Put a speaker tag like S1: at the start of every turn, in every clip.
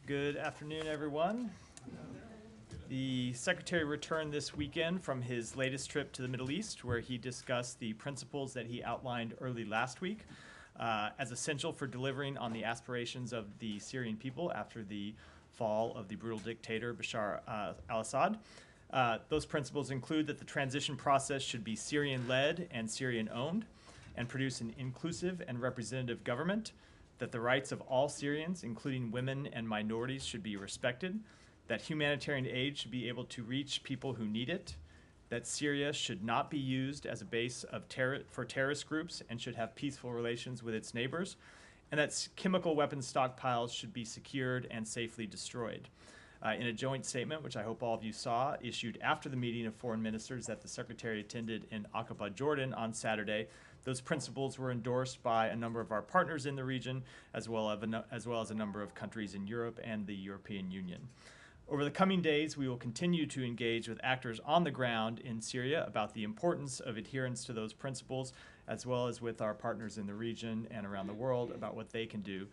S1: Good afternoon, everyone. The Secretary returned this weekend from his latest trip to the Middle East, where he discussed the principles that he outlined early last week as essential for delivering on the aspirations of the Syrian people after the fall of the brutal dictator Bashar al-Assad. Those principles include that the transition process should be Syrian-led and Syrian-owned and produce an inclusive and representative government, that the rights of all Syrians, including women and minorities, should be respected, that humanitarian aid should be able to reach people who need it, that Syria should not be used as a base of for terrorist groups and should have peaceful relations with its neighbors, and that chemical weapons stockpiles should be secured and safely destroyed. In a joint statement, which I hope all of you saw, issued after the meeting of foreign ministers that the Secretary attended in Aqaba, Jordan on Saturday, those principles were endorsed by a number of our partners in the region, as well as a number of countries in Europe and the European Union. Over the coming days, we will continue to engage with actors on the ground in Syria about the importance of adherence to those principles, as well as with our partners in the region and around the world about what they can do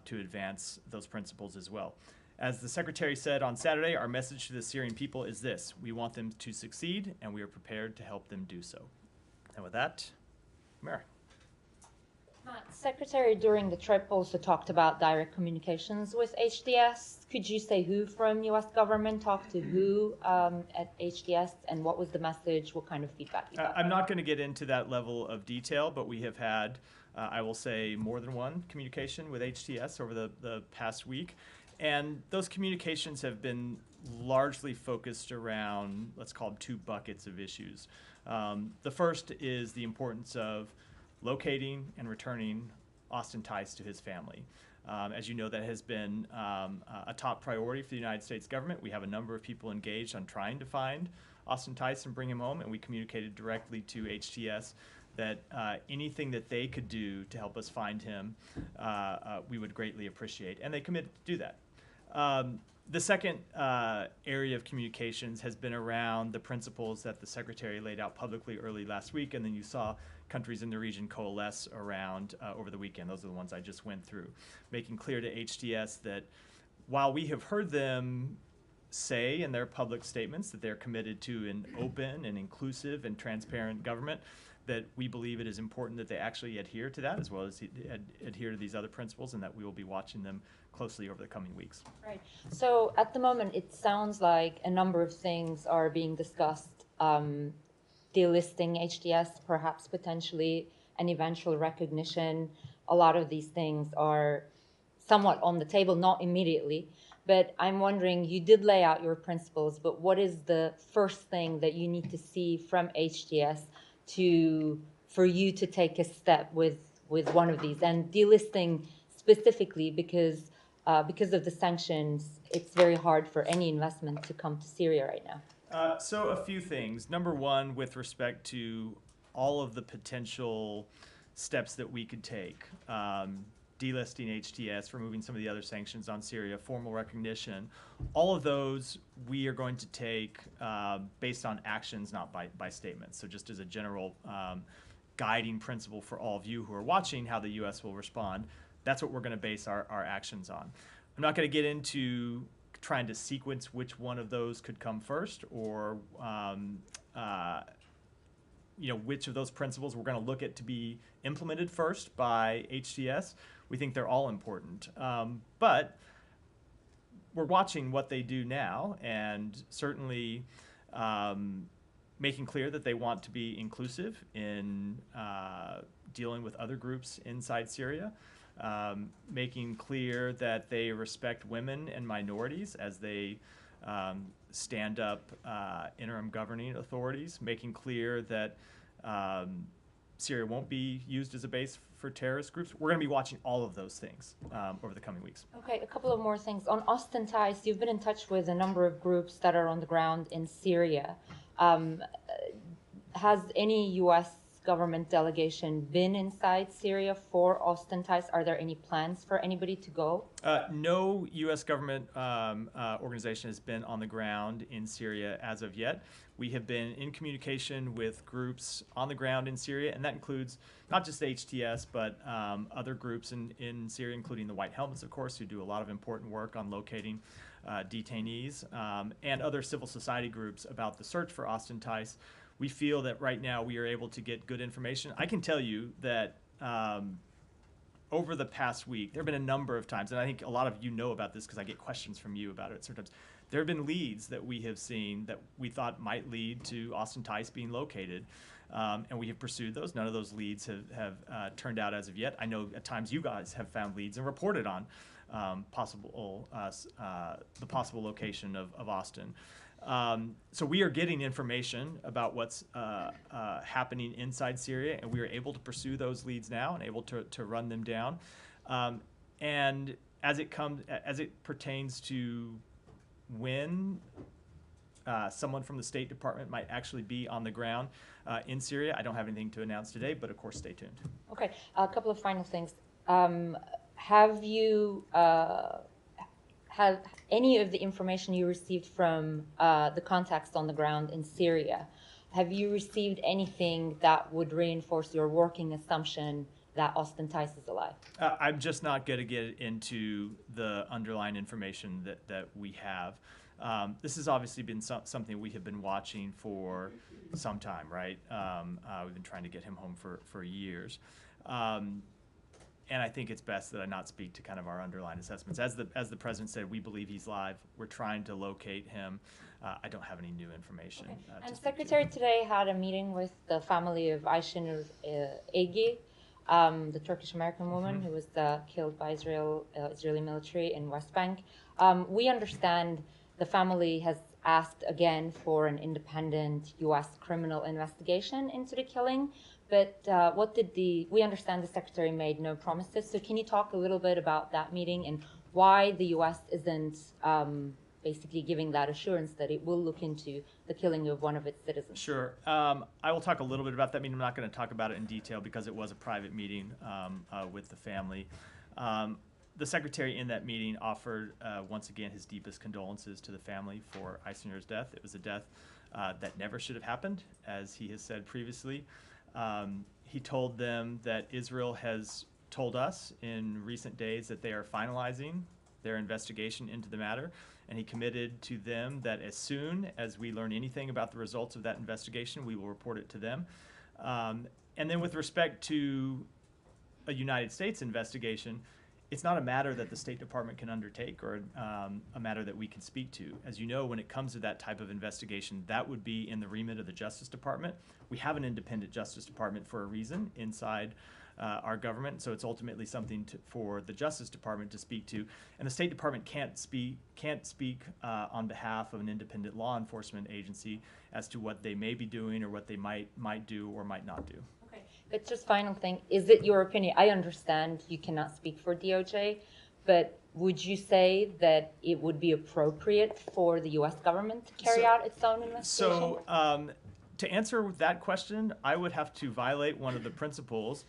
S1: to advance those principles as well. As the Secretary said on Saturday, our message to the Syrian people is this: we want them to succeed, and we are prepared to help them do so. And with that, Mary.
S2: Secretary, during the trip, also talked about direct communications with HDS. Could you say who from U.S. government talked to who at HDS, and what was the message? What kind of feedback you got?
S1: I'm not going to get into that level of detail, but we have had, I will say, more than one communication with HDS over the past week. And those communications have been largely focused around, let's call them, two buckets of issues. The first is the importance of locating and returning Austin Tice to his family. As you know, that has been a top priority for the United States government. We have a number of people engaged on trying to find Austin Tice and bring him home, and we communicated directly to HTS that anything that they could do to help us find him, we would greatly appreciate, and they committed to do that. The second area of communications has been around the principles that the Secretary laid out publicly early last week, and then you saw countries in the region coalesce around over the weekend. Those are the ones I just went through, making clear to HTS that while we have heard them say in their public statements that they're committed to an open and inclusive and transparent government, that we believe it is important that they actually adhere to that, as well as adhere to these other principles, and that we will be watching them closely over the coming weeks.
S2: Right. So at the moment, it sounds like a number of things are being discussed. Delisting HDS, perhaps potentially an eventual recognition. A lot of these things are somewhat on the table, not immediately. But I'm wondering, you did lay out your principles, but what is the first thing that you need to see from HDS for you to take a step with one of these? And delisting specifically because of the sanctions, it's very hard for any investment to come to Syria right now.
S1: So a few things. Number one, with respect to all of the potential steps that we could take, delisting HTS, removing some of the other sanctions on Syria, formal recognition, all of those we are going to take based on actions, not by statements. So just as a general guiding principle for all of you who are watching how the U.S. will respond, that's what we're going to base our actions on. I'm not going to get into trying to sequence which one of those could come first, or which of those principles we're going to look at to be implemented first by HTS. We think they're all important, but we're watching what they do now, and certainly making clear that they want to be inclusive in dealing with other groups inside Syria. Making clear that they respect women and minorities as they stand up interim governing authorities, making clear that Syria won't be used as a base for terrorist groups. We're going to be watching all of those things over the coming weeks.
S2: Okay, a couple of more things. On Austin Tice, you've been in touch with a number of groups that are on the ground in Syria. Has any U.S. government delegation been inside Syria for Ostentatice? Are there any plans for anybody to go?
S1: No U.S. government organization has been on the ground in Syria as of yet. We have been in communication with groups on the ground in Syria, and that includes not just HTS, but other groups in Syria, including the White Helmets, of course, who do a lot of important work on locating detainees, and other civil society groups about the search for Ostentatice. We feel that right now we are able to get good information. I can tell you that over the past week, there have been a number of times, and I think a lot of you know about this because I get questions from you about it sometimes. There have been leads that we have seen that we thought might lead to Ostentatice being located, and we have pursued those. None of those leads have turned out as of yet. I know at times you guys have found leads and reported on the possible location of Austin. So we are getting information about what's happening inside Syria, and we are able to pursue those leads now and able to run them down. And as it pertains to when someone from the State Department might actually be on the ground in Syria, I don't have anything to announce today, but of course, stay tuned.
S2: Okay, a couple of final things. Have you have any of the information you received from the contacts on the ground in Syria, have you received anything that would reinforce your working assumption that Ostentatice is alive?
S1: I'm just not going to get into the underlying information that we have. This has obviously been something we have been watching for some time, right? We've been trying to get him home for years. And I think it's best that I not speak to kind of our underlying assessments. As the president said, we believe he's live. We're trying to locate him. I don't have any new information.
S2: Okay. And Secretary today had a meeting with the family of Ayşenur Egi, the Turkish-American woman who was killed by Israeli military in West Bank. We understand the family has asked again for an independent U.S. criminal investigation into the killing. But we understand the Secretary made no promises. So can you talk a little bit about that meeting and why the U.S. isn't basically giving that assurance that it will look into the killing of one of its citizens?
S1: Sure. I will talk a little bit about that meeting. I'm not going to talk about it in detail because it was a private meeting with the family. The Secretary in that meeting offered, once again, his deepest condolences to the family for Ayşenur's death. It was a death that never should have happened, as he has said previously. He told them that Israel has told us in recent days that they are finalizing their investigation into the matter, and he committed to them that as soon as we learn anything about the results of that investigation, we will report it to them. And then with respect to a United States investigation, it's not a matter that the State Department can undertake or a matter that we can speak to. As you know, when it comes to that type of investigation, that would be in the remit of the Justice Department. We have an independent Justice Department for a reason inside our government, so it's ultimately something for the Justice Department to speak to. And the State Department can't speak on behalf of an independent law enforcement agency as to what they may be doing or what they might do or might not do.
S2: But just final thing, is it your opinion? I understand you cannot speak for DOJ, but would you say that it would be appropriate for the U.S. government to carry out its own investigation?
S1: So to answer that question, I would have to violate one of the principles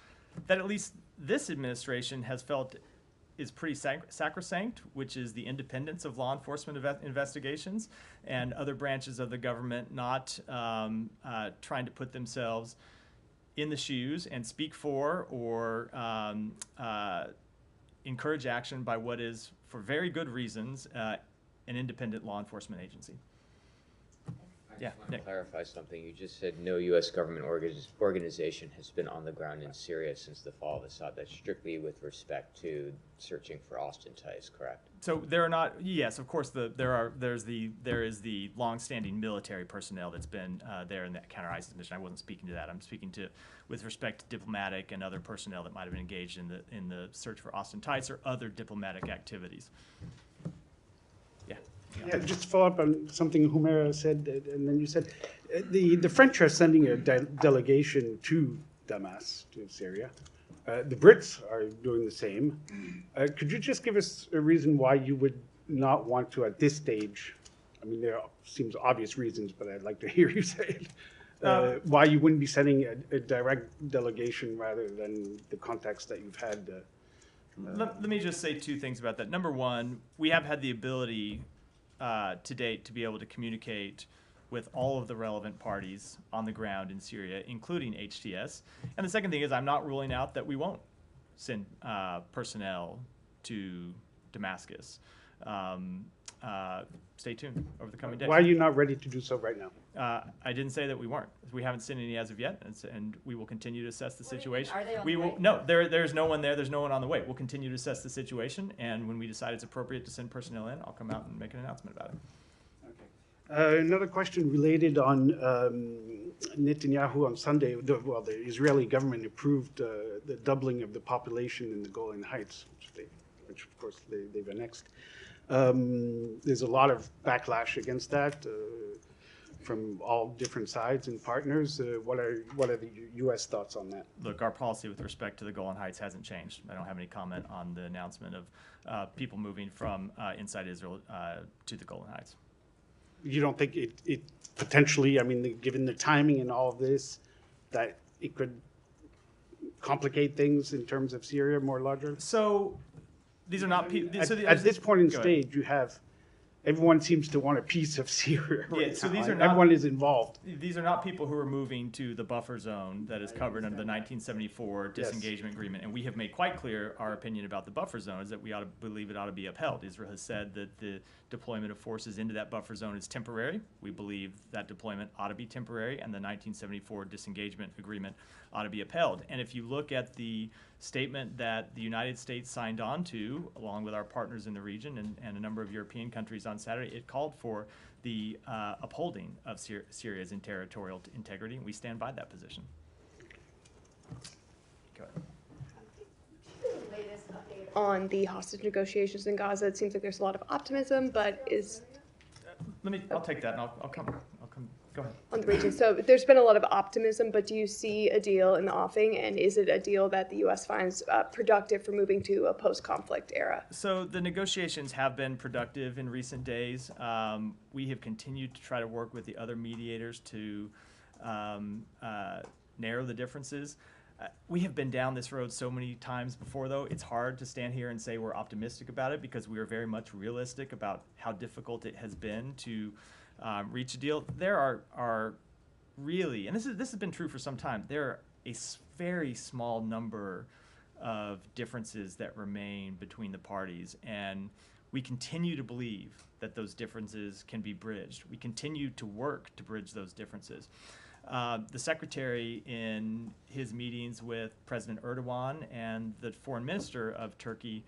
S1: that at least this administration has felt is pretty sacrosanct, which is the independence of law enforcement investigations and other branches of the government not trying to put themselves in the shoes and speak for or encourage action by what is, for very good reasons, an independent law enforcement agency.
S3: I just want to clarify something. You just said no U.S. government organization has been on the ground in Syria since the fall of Assad. That's strictly with respect to searching for Ostentatice, correct?
S1: So there are not. Yes, of course. There is the longstanding military personnel that's been there in that counter-ISIS mission. I wasn't speaking to that. I'm speaking to with respect to diplomatic and other personnel that might have been engaged in the search for Ostentatice or other diplomatic activities.
S4: Yeah, just to follow up on something Humera said, and then you said the French are sending a delegation to Damas, to Syria. The Brits are doing the same. Could you just give us a reason why you would not want to, at this stage, I mean, there seems obvious reasons, but I'd like to hear you say why you wouldn't be sending a direct delegation rather than the context that you've had.
S1: Let me just say two things about that. Number one, we have had the ability to date to be able to communicate with all of the relevant parties on the ground in Syria, including HTS. And the second thing is I'm not ruling out that we won't send personnel to Damascus. Stay tuned over the coming days.
S4: Why are you not ready to do so right now?
S1: I didn't say that we weren't. We haven't seen any as of yet, and we will continue to assess the situation.
S2: Are they on
S1: We
S2: the
S1: will.
S2: way?
S1: No, there's no one there. There's no one on the way. We'll continue to assess the situation, and when we decide it's appropriate to send personnel in, I'll come out and make an announcement about it.
S4: Another question related on Netanyahu on Sunday. The Israeli government approved the doubling of the population in the Golan Heights, which of course they've annexed. There's a lot of backlash against that from all different sides and partners. What are the U.S. thoughts on that?
S1: Look, our policy with respect to the Golan Heights hasn't changed. I don't have any comment on the announcement of people moving from inside Israel to the Golan Heights.
S4: You don't think it potentially, I mean, given the timing and all of this, that it could complicate things in terms of Syria more larger?
S1: So these are not people.
S4: At this point in stage, you have everyone seems to want a piece of Syria. Right
S1: so
S4: now.
S1: these are not,
S4: everyone is involved.
S1: These are not people who are moving to the buffer zone that is covered under the 1974 disengagement agreement. And we have made quite clear our opinion about the buffer zone is that we ought to believe it ought to be upheld. Israel has said that the deployment of forces into that buffer zone is temporary. We believe that deployment ought to be temporary, and the 1974 disengagement agreement ought to be upheld. And if you look at the statement that the United States signed on to, along with our partners in the region and a number of European countries on Saturday, it called for the upholding of Syria's territorial integrity, and we stand by that position. Go ahead.
S5: Latest update on the hostage negotiations in Gaza. It seems like there's a lot of optimism, but is
S1: I'll take that, and I'll come. Go ahead.
S5: on the region. So there's been a lot of optimism, but do you see a deal in the offing, and is it a deal that the U.S. finds productive for moving to a post-conflict era?
S1: So the negotiations have been productive in recent days. We have continued to try to work with the other mediators to narrow the differences. We have been down this road so many times before, though. It's hard to stand here and say we're optimistic about it because we are very much realistic about how difficult it has been to reach a deal. There are really, and this has been true for some time, there are a very small number of differences that remain between the parties, and we continue to believe that those differences can be bridged. We continue to work to bridge those differences. The secretary, in his meetings with President Erdogan and the foreign minister of Turkey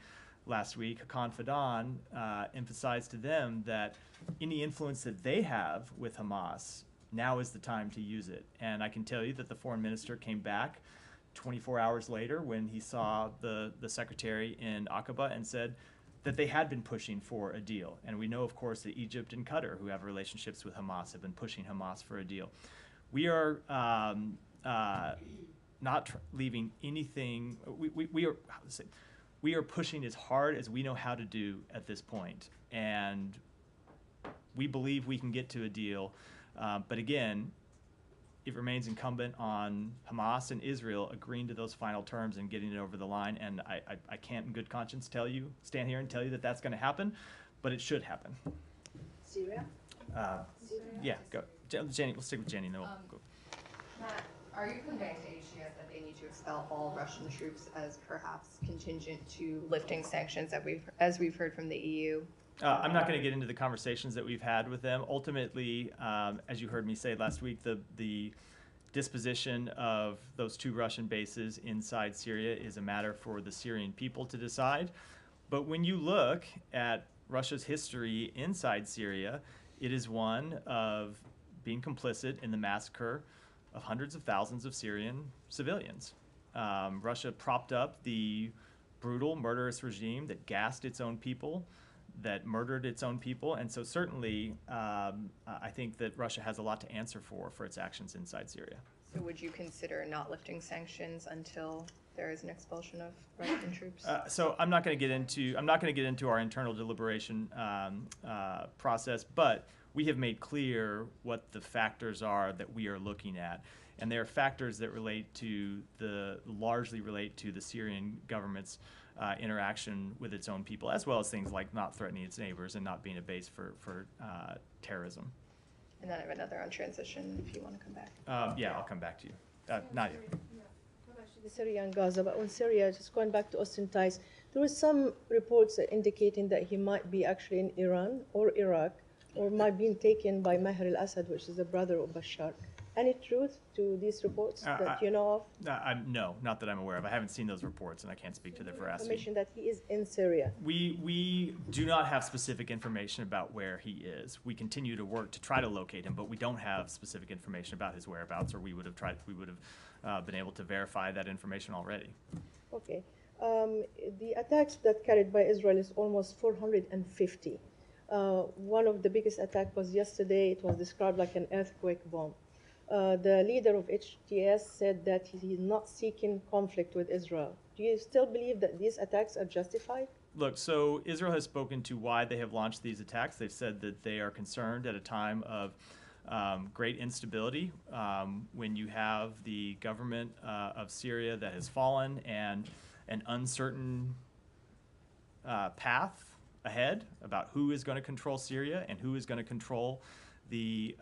S1: last week, Hakan Fidan, emphasized to them that any influence that they have with Hamas, now is the time to use it. And I can tell you that the foreign minister came back 24 hours later when he saw the secretary in Aqaba and said that they had been pushing for a deal. And we know, of course, that Egypt and Qatar, who have relationships with Hamas, have been pushing Hamas for a deal. We are not leaving anything. We are pushing as hard as we know how to do at this point, and we believe we can get to a deal. But again, it remains incumbent on Hamas and Israel agreeing to those final terms and getting it over the line. And I can't in good conscience stand here and tell you that that's going to happen, but it should happen.
S6: Syria?
S1: Yeah, go. Jenny, we'll stick with Jenny, and then we'll go.
S6: Matt, are you conveying to HTS that they need to expel all Russian troops as perhaps contingent to lifting sanctions as we've heard from the EU?
S1: I'm not going to get into the conversations that we've had with them. Ultimately, as you heard me say last week, the disposition of those 2 Russian bases inside Syria is a matter for the Syrian people to decide. But when you look at Russia's history inside Syria, it is one of being complicit in the massacre of hundreds of thousands of Syrian civilians. Russia propped up the brutal, murderous regime that gassed its own people, that murdered its own people, and so certainly I think that Russia has a lot to answer for its actions inside Syria.
S6: So would you consider not lifting sanctions until there is an expulsion of Russian troops?
S1: So I'm not going to get into our internal deliberation process, but we have made clear what the factors are that we are looking at. And they are factors that largely relate to the Syrian government's interaction with its own people, as well as things like not threatening its neighbors and not being a base for terrorism.
S6: And then I have another on transition if you want to come back.
S1: Yeah, I'll come back to you. Nadia.
S7: Syria and Gaza, but on Syria, just going back to Austin ties, there were some reports indicating that he might be actually in Iran or Iraq, or might be taken by Maher al-Assad, which is the brother of Bashar. Any truth to these reports that you know of?
S1: No, not that I'm aware of. I haven't seen those reports, and I can't speak to their veracity.
S7: Information that he is in Syria.
S1: We do not have specific information about where he is. We continue to work to try to locate him, but we don't have specific information about his whereabouts, or we would have been able to verify that information already.
S7: Okay. The attacks that carried by Israel is almost 450. One of the biggest attacks was yesterday. It was described like an earthquake bomb. The leader of HTS said that he is not seeking conflict with Israel. Do you still believe that these attacks are justified?
S1: Look, so Israel has spoken to why they have launched these attacks. They've said that they are concerned at a time of great instability, when you have the government of Syria that has fallen and an uncertain path ahead about who is going to control Syria and who is going to control the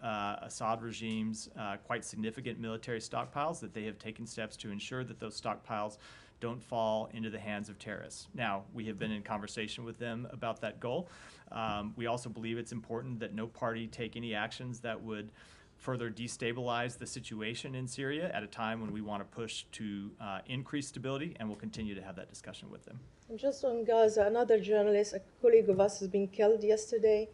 S1: Assad regime's quite significant military stockpiles, that they have taken steps to ensure that those stockpiles don't fall into the hands of terrorists. Now, we have been in conversation with them about that goal. We also believe it's important that no party take any actions that would further destabilize the situation in Syria at a time when we want to push to increase stability, and we'll continue to have that discussion with them.
S7: And just on Gaza, another journalist, a colleague of us, has been killed yesterday.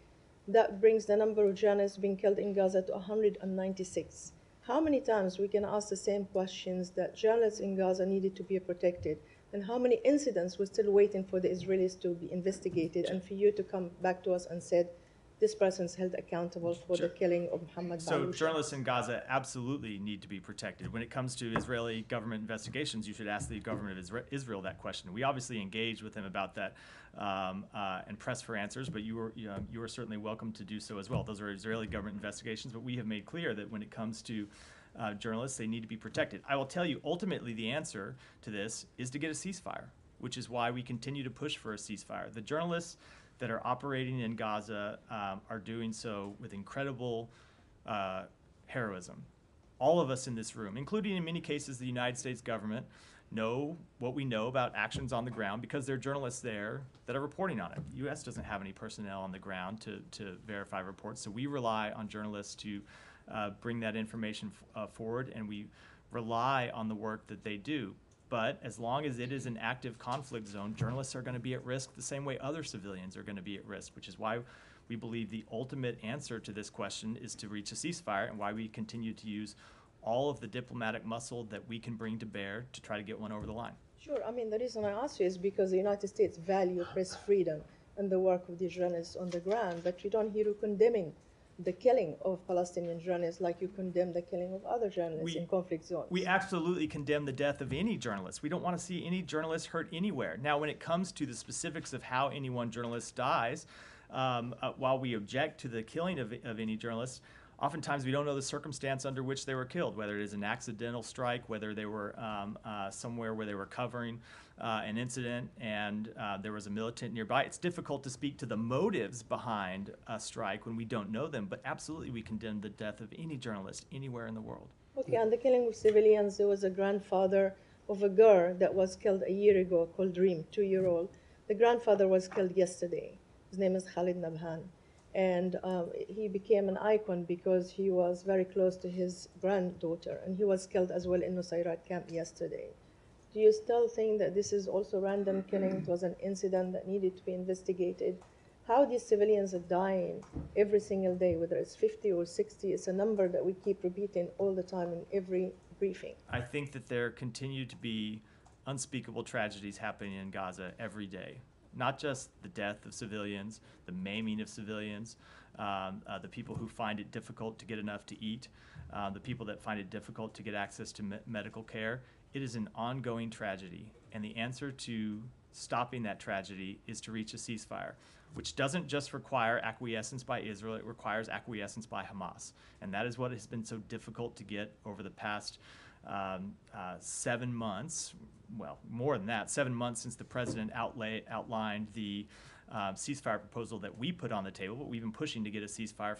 S7: That brings the number of journalists being killed in Gaza to 196. How many times we can ask the same questions that journalists in Gaza needed to be protected, and how many incidents we're still waiting for the Israelis to be investigated and for you to come back to us and said, this person's held accountable for the killing of Muhammad
S1: So
S7: Baluch.
S1: journalists in Gaza absolutely need to be protected. When it comes to Israeli government investigations, you should ask the government of Israel that question. We obviously engaged with them about that and pressed for answers, but you were certainly welcome to do so as well. Those are Israeli government investigations, but we have made clear that when it comes to journalists, they need to be protected. I will tell you, ultimately, the answer to this is to get a ceasefire, which is why we continue to push for a ceasefire. The journalists that are operating in Gaza are doing so with incredible heroism. All of us in this room, including in many cases the United States government, know what we know about actions on the ground because there are journalists there that are reporting on it. The U.S. doesn't have any personnel on the ground to verify reports, so we rely on journalists to bring that information forward, and we rely on the work that they do. But as long as it is an active conflict zone, journalists are going to be at risk the same way other civilians are going to be at risk, which is why we believe the ultimate answer to this question is to reach a ceasefire, and why we continue to use all of the diplomatic muscle that we can bring to bear to try to get one over the line.
S7: Sure. I mean, the reason I ask you is because the United States value press freedom and the work of the journalists on the ground, but you don't hear you condemning the killing of Palestinian journalists like you condemn the killing of other journalists in conflict zones. We
S1: absolutely condemn the death of any journalist. We don't want to see any journalist hurt anywhere. Now, when it comes to the specifics of how any one journalist dies, while we object to the killing of any journalist, oftentimes we don't know the circumstance under which they were killed, whether it is an accidental strike, whether they were somewhere where they were covering an incident and there was a militant nearby. It's difficult to speak to the motives behind a strike when we don't know them, but absolutely we condemn the death of any journalist anywhere in the world.
S7: Okay, and the killing of civilians, there was a grandfather of a girl that was killed a year ago called Reem, 2-year-old. The grandfather was killed yesterday. His name is Khalid Nabhan. And he became an icon because he was very close to his granddaughter, and he was killed as well in Nusayrat camp yesterday. Do you still think that this is also random killing? It was an incident that needed to be investigated. How these civilians are dying every single day, whether it's 50 or 60, it's a number that we keep repeating all the time in every briefing.
S1: I think that there continue to be unspeakable tragedies happening in Gaza every day. Not just the death of civilians, the maiming of civilians, the people who find it difficult to get enough to eat, the people that find it difficult to get access to medical care. It is an ongoing tragedy, and the answer to stopping that tragedy is to reach a ceasefire, which doesn't just require acquiescence by Israel, it requires acquiescence by Hamas. And that is what has been so difficult to get over the past 7 months, well, more than that, 7 months since the president outlined the ceasefire proposal that we put on the table, but we've been pushing to get a ceasefire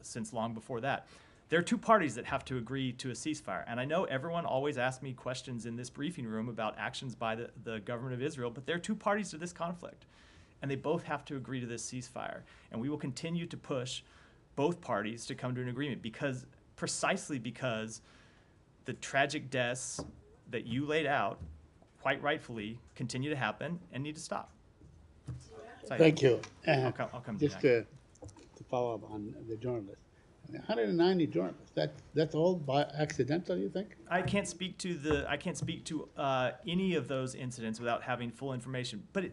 S1: since long before that. There are two parties that have to agree to a ceasefire. And I know everyone always asks me questions in this briefing room about actions by the government of Israel, but there are two parties to this conflict. And they both have to agree to this ceasefire. And we will continue to push both parties to come to an agreement precisely because the tragic deaths that you laid out, quite rightfully, continue to happen and need to stop.
S8: Thank you.
S1: I'll come to
S8: just
S1: you.
S8: To follow up on the journalists. 190 journalists. That's all by accidental, you think?
S1: I can't speak to any of those incidents without having full information. But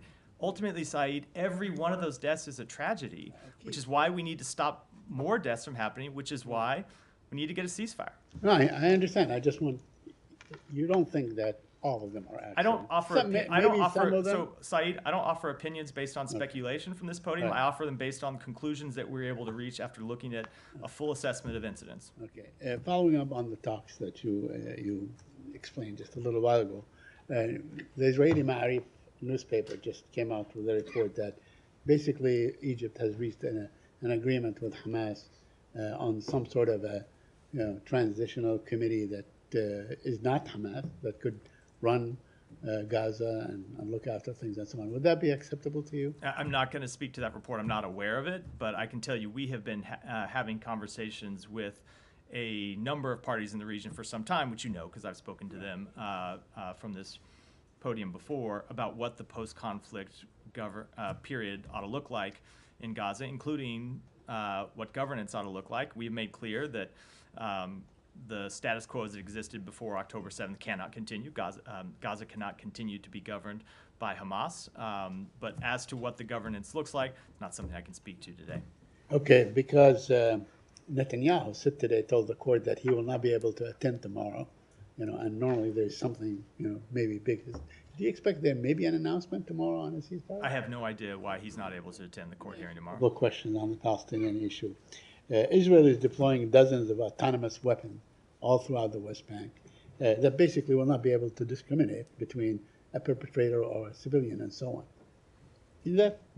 S1: ultimately, Saeed, every one of those deaths is a tragedy, which is why we need to stop more deaths from happening, which is why we need to get a ceasefire.
S8: No, I understand. I just want, you don't think that all of them are accidents?
S1: I don't offer. So, Saeed, I don't offer opinions based on
S8: Okay.
S1: speculation from this podium.
S8: Right.
S1: I offer them based on conclusions that we're able to reach after looking at a full assessment of incidents.
S8: Okay. Following up on the talks that you explained just a little while ago, the Israeli Ma'arif newspaper just came out with a report that basically Egypt has reached an agreement with Hamas on some sort of a transitional committee that is not Hamas, that could run Gaza and look after things and so on. Would that be acceptable to you?
S1: I'm not going to speak to that report. I'm not aware of it, but I can tell you we have been having conversations with a number of parties in the region for some time, which you know because I've spoken to them from this podium before, about what the post-conflict period ought to look like in Gaza, including what governance ought to look like. We have made clear that the status quo as it existed before October 7th cannot continue. Gaza cannot continue to be governed by Hamas. But as to what the governance looks like, not something I can speak to today.
S8: Okay, because Netanyahu said today, told the court that he will not be able to attend tomorrow, and normally there's something, maybe big. Do you expect there may be an announcement tomorrow on a ceasefire?
S1: I have no idea why he's not able to attend the court hearing tomorrow.
S8: Couple questions on the Palestinian issue. Israel is deploying dozens of autonomous weapons all throughout the West Bank that basically will not be able to discriminate between a perpetrator or a civilian and so on.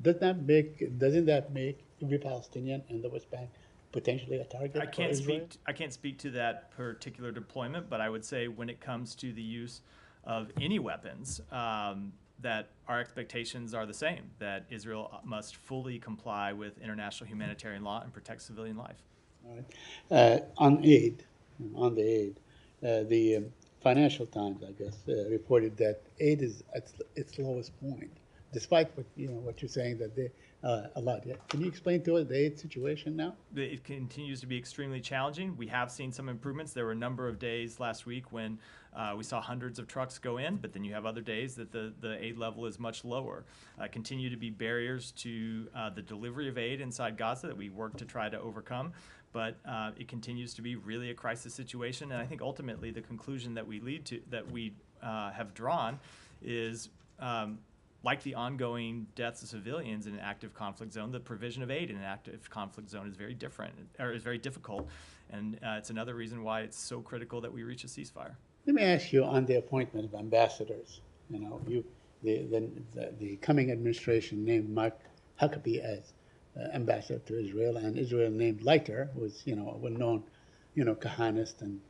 S8: Doesn't that make every Palestinian in the West Bank potentially a target?
S1: I can't speak to that particular deployment, but I would say when it comes to the use of any weapons, that our expectations are the same, that Israel must fully comply with international humanitarian law and protect civilian life.
S8: All right. On the aid, the Financial Times, I guess, reported that aid is at its lowest point, despite what you're saying that they a lot. Yeah. Can you explain to us the aid situation now?
S1: It continues to be extremely challenging. We have seen some improvements. There were a number of days last week when we saw hundreds of trucks go in, but then you have other days that the aid level is much lower. Continue to be barriers to the delivery of aid inside Gaza that we work to try to overcome, but it continues to be really a crisis situation. And I think ultimately the conclusion that we have drawn is like the ongoing deaths of civilians in an active conflict zone, the provision of aid in an active conflict zone is very difficult, and it's another reason why it's so critical that we reach a ceasefire.
S8: Let me ask you on the appointment of ambassadors. The coming administration named Mark Huckabee as ambassador to Israel, and Israel named Leiter, who is a well-known Kahanist, and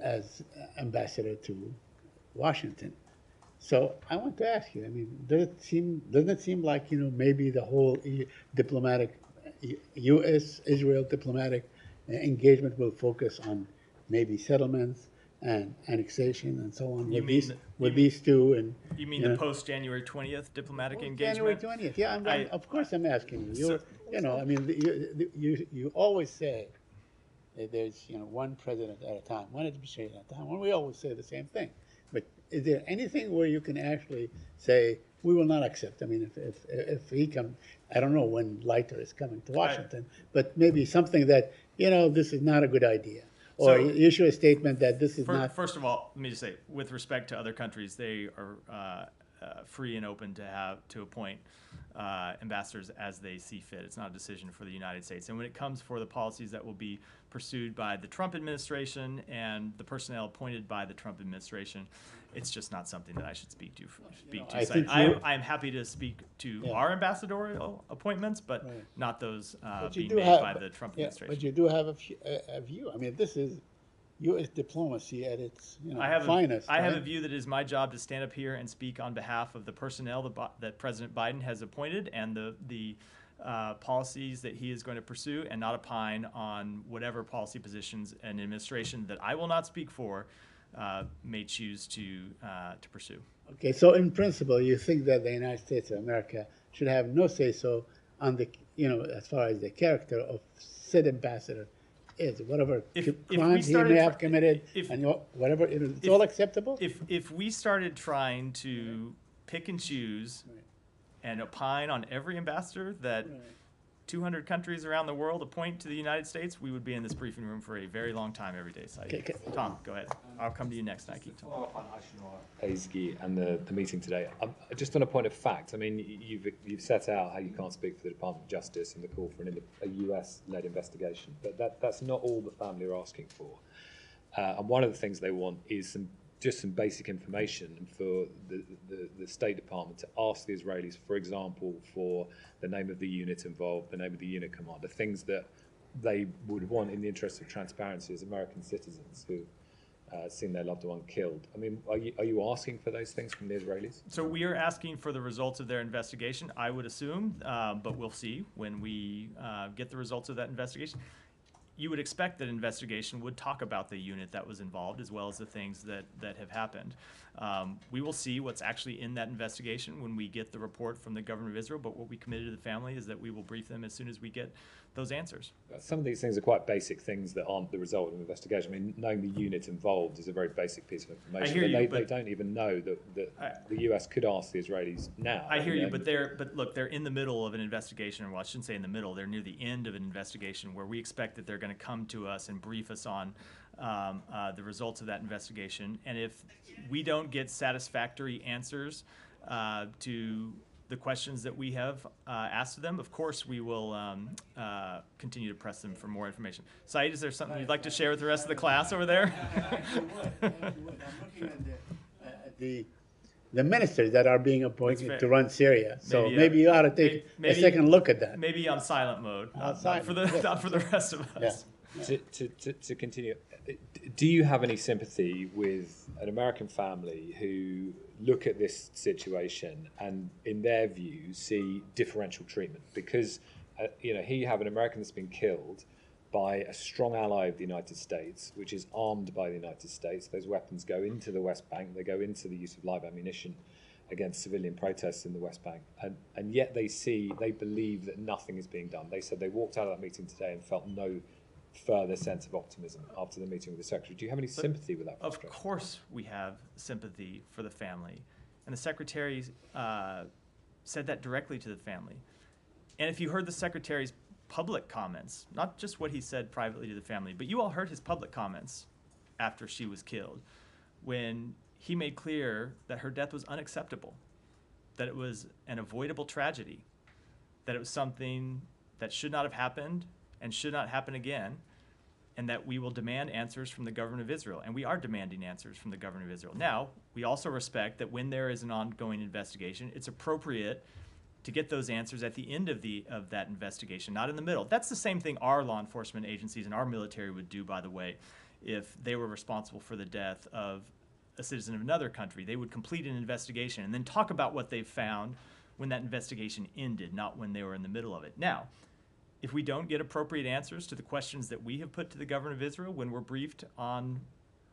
S8: as ambassador to Washington. So I want to ask you, doesn't it seem like, maybe the whole diplomatic, U.S.-Israel diplomatic engagement will focus on maybe settlements and annexation and so on with these two? And
S1: you mean the post-January 20th diplomatic engagement?
S8: January 20th, yeah. Of course I'm asking you. You always say that there's, one president at a time, one administration at a time, and we always say the same thing. But is there anything where you can actually say, we will not accept? If he comes, I don't know when Leiter is coming to Washington, but maybe something that, this is not a good idea. Or issue a statement that this is not.
S1: First of all, let me just say, with respect to other countries, they are free and open to appoint ambassadors as they see fit. It's not a decision for the United States. And when it comes for the policies that will be pursued by the Trump administration and the personnel appointed by the Trump administration, it's just not something that I should speak to.
S8: I think you-
S1: I'm happy to speak to
S8: Yeah.
S1: our ambassadorial appointments, but
S8: Right.
S1: not those
S8: But you
S1: being
S8: do
S1: made
S8: have-
S1: by the Trump
S8: Yeah,
S1: administration.
S8: but you do have a view. I mean, this is U.S. diplomacy at its finest.
S1: I have a
S8: right?
S1: view that it is my job to stand up here and speak on behalf of the personnel that President Biden has appointed and the policies that he is going to pursue, and not opine on whatever policy positions an administration that I will not speak for may choose to pursue.
S8: Okay, so in principle, you think that the United States of America should have no say-so on the, as far as the character of said ambassador is, whatever
S1: If we
S8: crimes he
S1: started
S8: may
S1: tr-
S8: have committed,
S1: if-
S8: and whatever, it's
S1: if-
S8: all acceptable?
S1: If we started trying to pick and choose and opine on every ambassador that 200 countries around the world appoint to the United States, we would be in this briefing room for a very long time every day. Saeed.
S8: Okay.
S1: Tom, go ahead. I'll come to you next, Nike.
S9: Follow up on Ashnoa and the meeting today. Just on a point of fact, I mean, you've set out how you can't speak for the Department of Justice and the call for a US-led investigation, but that's not all the family are asking for. And one of the things they want is just some basic information for the State Department to ask the Israelis, for example, for the name of the unit involved, the name of the unit commander, things that they would want in the interest of transparency as American citizens who seen their loved one killed. I mean, are you asking for those things from the Israelis?
S1: So we are asking for the results of their investigation, I would assume, but we'll see when we get the results of that investigation. You would expect that investigation would talk about the unit that was involved as well as the things that have happened. We will see what's actually in that investigation when we get the report from the government of Israel, but what we committed to the family is that we will brief them as soon as we get those answers.
S9: Some of these things are quite basic things that aren't the result of an investigation. I mean, knowing the unit involved is a very basic piece of information.
S1: I hear you,
S9: they
S1: but
S9: don't even know that the US could ask the Israelis now.
S1: I hear you,
S9: And-
S1: but look, they're in the middle of an investigation, or well, I shouldn't say in the middle, they're near the end of an investigation where we expect that they're going to come to us and brief us on the results of that investigation. And if we don't get satisfactory answers to the questions that we have asked of them, of course we will continue to press them for more information. Saeed, is there something you'd like to share with the rest of the class over there?
S8: I'm looking at the ministers that are being appointed to run Syria. So maybe you ought to take a second look at that.
S1: Maybe on silent mode, not
S8: silent,
S1: for the rest of us.
S8: Yeah.
S9: To continue, do you have any sympathy with an American family who look at this situation and, in their view, see differential treatment? Because, here you have an American that's been killed by a strong ally of the United States, which is armed by the United States. Those weapons go into the West Bank. They go into the use of live ammunition against civilian protests in the West Bank. And yet they believe that nothing is being done. They said they walked out of that meeting today and felt no further sense of optimism after the meeting with the Secretary. Do you have any sympathy with that?
S1: Of course we have sympathy for the family. And the Secretary said that directly to the family. And if you heard the Secretary's public comments, not just what he said privately to the family, but you all heard his public comments after she was killed, when he made clear that her death was unacceptable, that it was an avoidable tragedy, that it was something that should not have happened and should not happen again, and that we will demand answers from the government of Israel. And we are demanding answers from the government of Israel. Now, we also respect that when there is an ongoing investigation, it's appropriate to get those answers at the end of that investigation, not in the middle. That's the same thing our law enforcement agencies and our military would do, by the way, if they were responsible for the death of a citizen of another country. They would complete an investigation and then talk about what they found when that investigation ended, not when they were in the middle of it. Now, if we don't get appropriate answers to the questions that we have put to the government of Israel when we're briefed on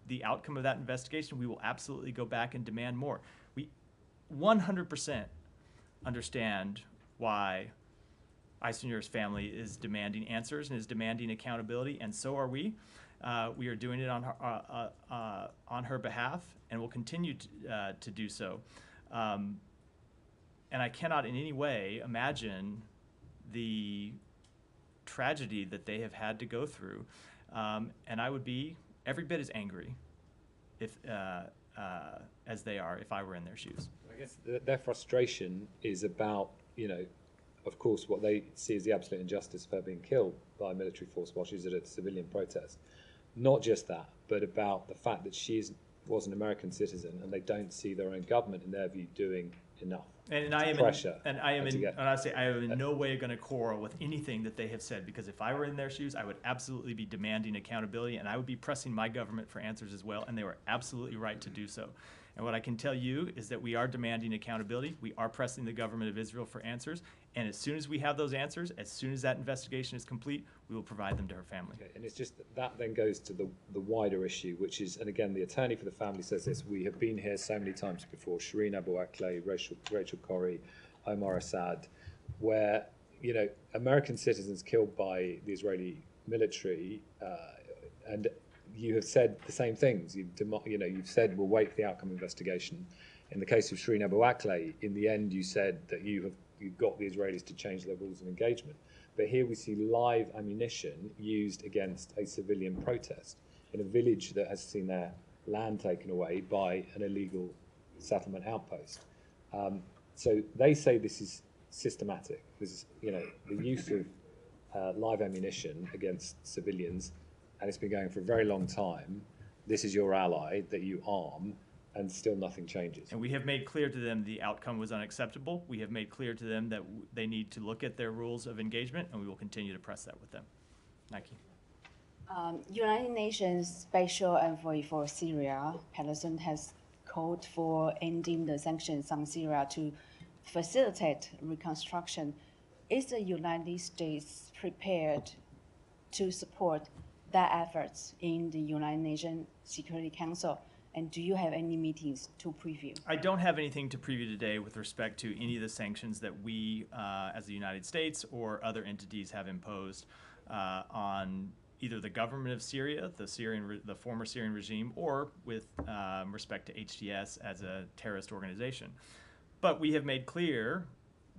S1: the outcome of that investigation, we will absolutely go back and demand more. We 100% understand why Eisenhower's family is demanding answers and is demanding accountability, and so are we. We are doing it on her behalf, and will continue to do so. And I cannot in any way imagine the tragedy that they have had to go through. And I would be every bit as angry if as they are if I were in their shoes.
S9: I guess their frustration is about, of course, what they see as the absolute injustice of her being killed by a military force while she's at a civilian protest. Not just that, but about the fact that she was an American citizen and they don't see their own government, in their view, doing enough.
S1: And I am
S9: pressure.
S1: I am in no way going to quarrel with anything that they have said, because if I were in their shoes, I would absolutely be demanding accountability, and I would be pressing my government for answers as well, and they were absolutely right to do so. And what I can tell you is that we are demanding accountability. We are pressing the government of Israel for answers, and as soon as we have those answers, as soon as that investigation is complete, we will provide them to her family.
S9: Okay, and it's just that then goes to the wider issue, which is, and again, the attorney for the family says this, we have been here so many times before, Shireen Abu Akleh, Rachel Corrie, Omar Assad, where, American citizens killed by the Israeli military, and you have said the same things. You've said we'll wait for the outcome of the investigation. In the case of Shireen Abu Akleh, in the end, you said that you've got the Israelis to change their rules of engagement. But here we see live ammunition used against a civilian protest in a village that has seen their land taken away by an illegal settlement outpost. So they say this is systematic. This is, the use of live ammunition against civilians, and it's been going for a very long time. This is your ally that you arm, and still nothing changes.
S1: And we have made clear to them the outcome was unacceptable. We have made clear to them that they need to look at their rules of engagement, and we will continue to press that with them. Nike.
S10: United Nations Special Envoy for Syria, Paphos, has called for ending the sanctions on Syria to facilitate reconstruction. Is the United States prepared to support their efforts in the United Nations Security Council? And do you have any meetings to preview?
S1: I don't have anything to preview today with respect to any of the sanctions that we, as the United States or other entities, have imposed on either the government of Syria, the former Syrian regime, or with respect to HTS as a terrorist organization. But we have made clear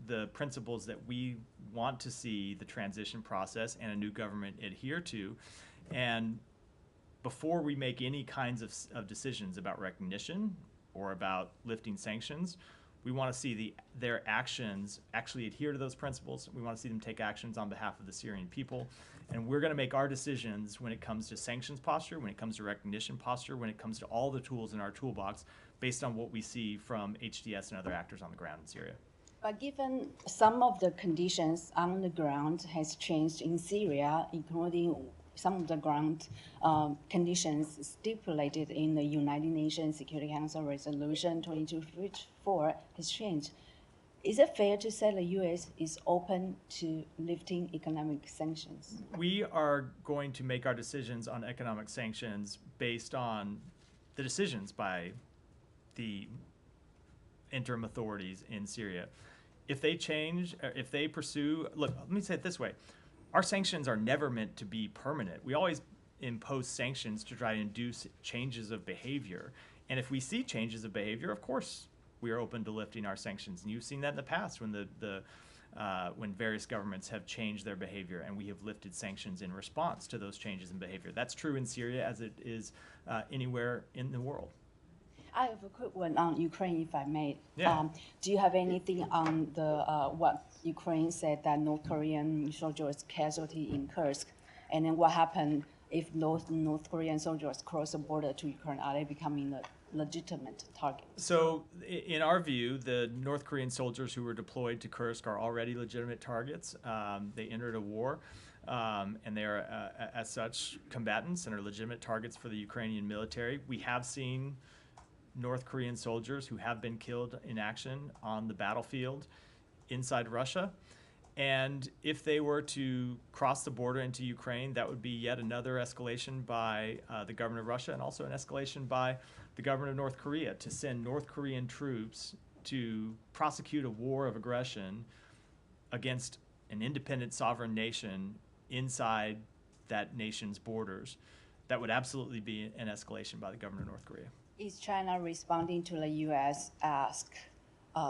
S1: the principles that we want to see the transition process and a new government adhere to. And before we make any kinds of decisions about recognition or about lifting sanctions, we want to see their actions actually adhere to those principles. We want to see them take actions on behalf of the Syrian people. And we're going to make our decisions when it comes to sanctions posture, when it comes to recognition posture, when it comes to all the tools in our toolbox, based on what we see from HTS and other actors on the ground in Syria.
S10: But given some of the conditions on the ground has changed in Syria, including some of the ground conditions stipulated in the United Nations Security Council Resolution 2254 has changed. Is it fair to say the U.S. is open to lifting economic sanctions?
S1: We are going to make our decisions on economic sanctions based on the decisions by the interim authorities in Syria. If they change, if they pursue, look, let me say it this way. Our sanctions are never meant to be permanent. We always impose sanctions to try to induce changes of behavior. And if we see changes of behavior, of course, we are open to lifting our sanctions. And you've seen that in the past when when various governments have changed their behavior, and we have lifted sanctions in response to those changes in behavior. That's true in Syria as it is anywhere in the world.
S10: I have a quick one on Ukraine, if I may.
S1: Yeah.
S10: Do you have anything on the what Ukraine said that North Korean soldiers casualty in Kursk, and then what happened if those North Korean soldiers cross the border to Ukraine? Are they becoming a legitimate target?
S1: So, in our view, the North Korean soldiers who were deployed to Kursk are already legitimate targets. They entered a war, and they are, as such, combatants and are legitimate targets for the Ukrainian military. We have seen North Korean soldiers who have been killed in action on the battlefield inside Russia. And if they were to cross the border into Ukraine, that would be yet another escalation by the government of Russia, and also an escalation by the government of North Korea to send North Korean troops to prosecute a war of aggression against an independent sovereign nation inside that nation's borders. That would absolutely be an escalation by the government of North Korea.
S10: Is China responding to the U.S. ask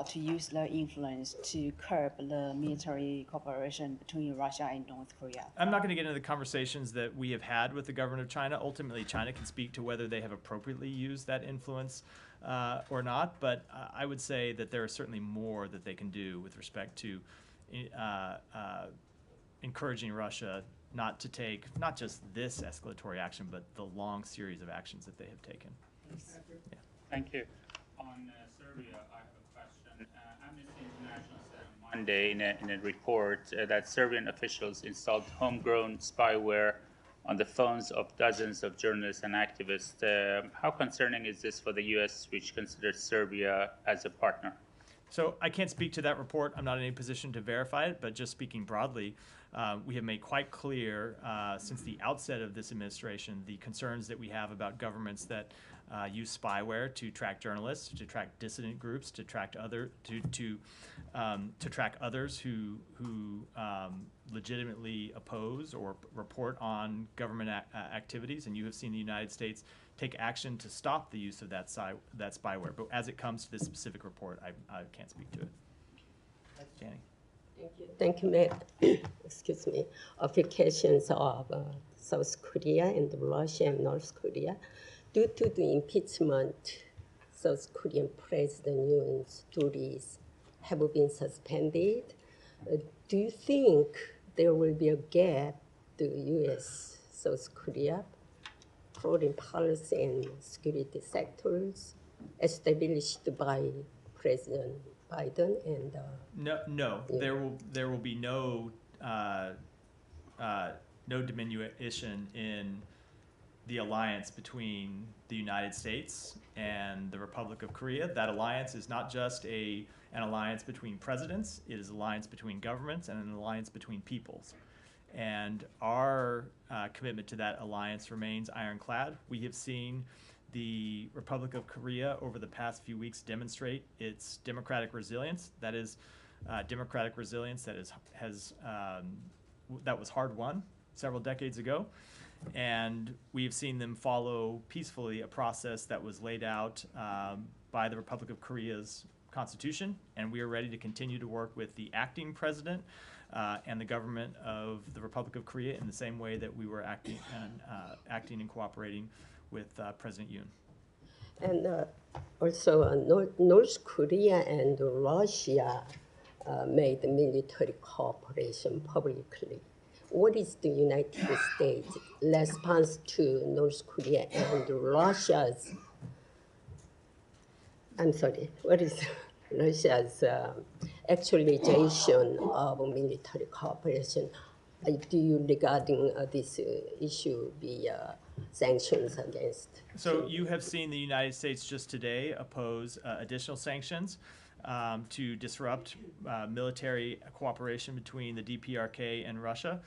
S10: to use their influence to curb the military cooperation between Russia and North Korea?
S1: I'm not going to get into the conversations that we have had with the government of China. Ultimately, China can speak to whether they have appropriately used that influence or not, but I would say that there is certainly more that they can do with respect to encouraging Russia not to take not just this escalatory action, but the long series of actions that they have taken. Yeah.
S11: Thank you. On Serbia, I have a question. Amnesty International said on Monday in a report that Serbian officials installed homegrown spyware on the phones of dozens of journalists and activists. How concerning is this for the U.S., which considers Serbia as a partner?
S1: So I can't speak to that report. I'm not in a position to verify it, but just speaking broadly, we have made quite clear since the outset of this administration the concerns that we have about governments that use spyware to track journalists, to track dissident groups, to track track others who legitimately oppose or report on government activities. And you have seen the United States take action to stop the use of that spyware. But as it comes to this specific report, I can't speak to it. Danny.
S12: Thank you, Matt. Excuse me. Applications of South Korea and Russia and North Korea. Due to the impeachment, South Korean President Yoon's duties have been suspended. Do you think there will be a gap to U.S. South Korea foreign policy and security sectors established by President Biden and
S1: no, there will be no diminution in the alliance between the United States and the Republic of Korea. That alliance is not just an alliance between presidents, it is an alliance between governments and an alliance between peoples. And our commitment to that alliance remains ironclad. We have seen the Republic of Korea over the past few weeks demonstrate its democratic resilience. That is democratic resilience that that was hard won several decades ago. And we've seen them follow peacefully a process that was laid out by the Republic of Korea's constitution. And we are ready to continue to work with the acting president and the government of the Republic of Korea in the same way that we were acting and cooperating with President Yoon.
S12: And also North Korea and Russia made military cooperation publicly. What is the United States response to North Korea and Russia's, what is Russia's actualization of military cooperation? Do you, regarding this issue, be sanctions against?
S1: So you have seen the United States just today oppose additional sanctions to disrupt military cooperation between the DPRK and Russia.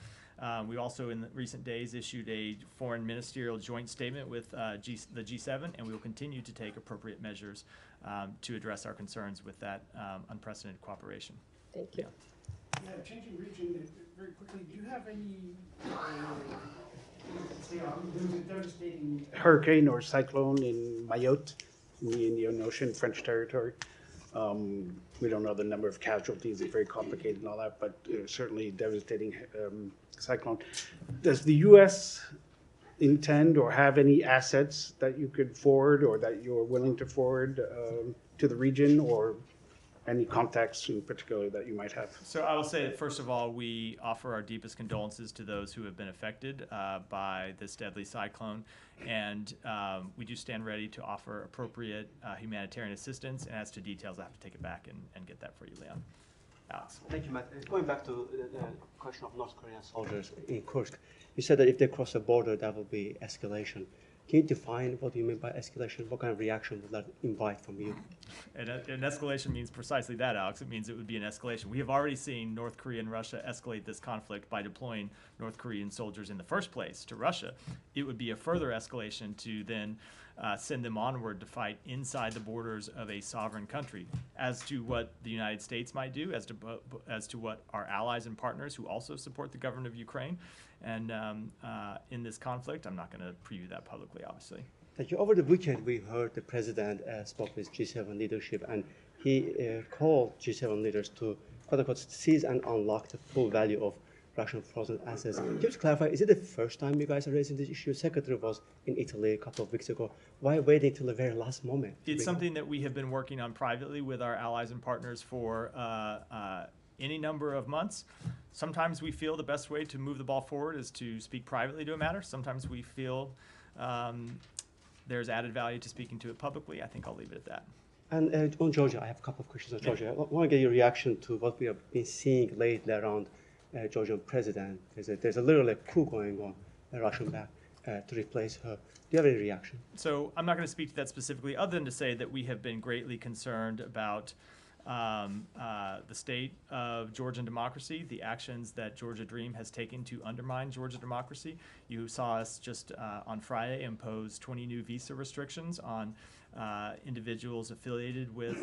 S1: We also, in the recent days, issued a foreign ministerial joint statement with the G7, and we will continue to take appropriate measures to address our concerns with that unprecedented cooperation.
S12: Thank you.
S4: Yeah, changing region very quickly. Do you have any? There was a devastating hurricane or cyclone in Mayotte, in the Indian Ocean, French territory. We don't know the number of casualties. It's very complicated and all that, but certainly devastating cyclone. Does the U.S. intend or have any assets that you could forward or that you're willing to forward to the region, or any contacts in particular that you might have?
S1: So I will say that, first of all, we offer our deepest condolences to those who have been affected by this deadly cyclone, and we do stand ready to offer appropriate humanitarian assistance. And as to details, I have to take it back and get that for you, Leon. Alex.
S13: Thank you, Matt. Going back to the question of North Korean soldiers in Kursk, you said that if they cross the border, that will be escalation. Can you define what you mean by escalation? What kind of reaction would that invite from you?
S1: An escalation means precisely that, Alex. It means it would be an escalation. We have already seen North Korea and Russia escalate this conflict by deploying North Korean soldiers in the first place to Russia. It would be a further escalation to then send them onward to fight inside the borders of a sovereign country. As to what the United States might do, as to what our allies and partners who also support the government of Ukraine and in this conflict, I'm not going to preview that publicly, obviously.
S13: Thank you. Over the weekend, we heard the president spoke with G7 leadership, and he called G7 leaders to quote unquote seize and unlock the full value of Russian frozen assets. Can you just clarify, is it the first time you guys are raising this issue? Secretary was in Italy a couple of weeks ago. Why waiting till the very last moment?
S1: It's something that we have been working on privately with our allies and partners for any number of months. Sometimes we feel the best way to move the ball forward is to speak privately to a matter. Sometimes we feel there's added value to speaking to it publicly. I think I'll leave it at that.
S13: And on Georgia, I have a couple of questions on Georgia. I want to get your reaction to what we have been seeing lately around Georgian president. There's a literally coup going on, a Russian back, to replace her. Do you have any reaction?
S1: So I'm not going to speak to that specifically, other than to say that we have been greatly concerned about the state of Georgian democracy, the actions that Georgia Dream has taken to undermine Georgia democracy. You saw us just on Friday impose 20 new visa restrictions on individuals affiliated with